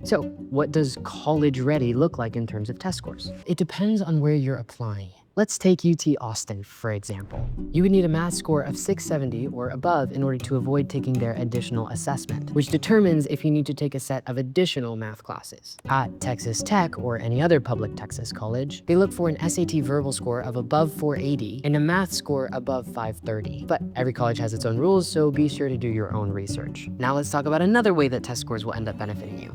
So what does college ready look like in terms of test scores? It depends on where you're applying. Let's take UT Austin, for example. You would need a math score of 670 or above in order to avoid taking their additional assessment, which determines if you need to take a set of additional math classes. At Texas Tech or any other public Texas college, they look for an SAT verbal score of above 480 and a math score above 530. But every college has its own rules, so be sure to do your own research. Now let's talk about another way that test scores will end up benefiting you.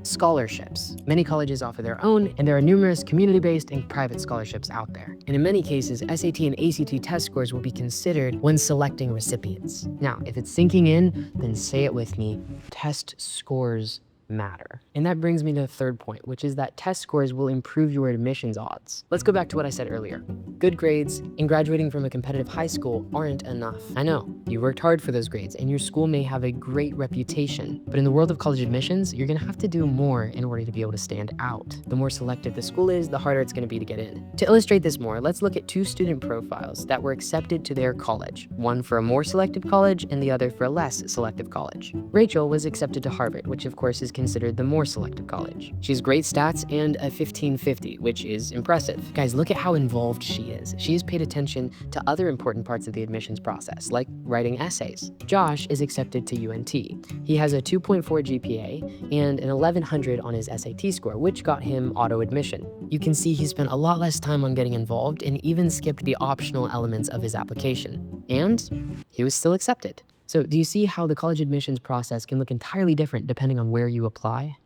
Scholarships. Many colleges offer their own, and there are numerous community-based and private scholarships out there. And in many cases, SAT and ACT test scores will be considered when selecting recipients. Now, if it's sinking in, then say it with me: test scores matter. And that brings me to the third point, which is that test scores will improve your admissions odds. Let's go back to what I said earlier. Good grades and graduating from a competitive high school aren't enough. I know, you worked hard for those grades and your school may have a great reputation, but in the world of college admissions, you're gonna have to do more in order to be able to stand out. The more selective the school is, the harder it's gonna be to get in. To illustrate this more, let's look at two student profiles that were accepted to their college, one for a more selective college and the other for a less selective college. Rachel was accepted to Harvard, which of course is considered the more selective college. She has great stats and a 1550, which is impressive. Guys, look at how involved she is. She has paid attention to other important parts of the admissions process, like writing essays. Josh is accepted to UNT. He has a 2.4 GPA and an 1100 on his SAT score, which got him auto admission. You can see he spent a lot less time on getting involved and even skipped the optional elements of his application. And he was still accepted. So do you see how the college admissions process can look entirely different depending on where you apply?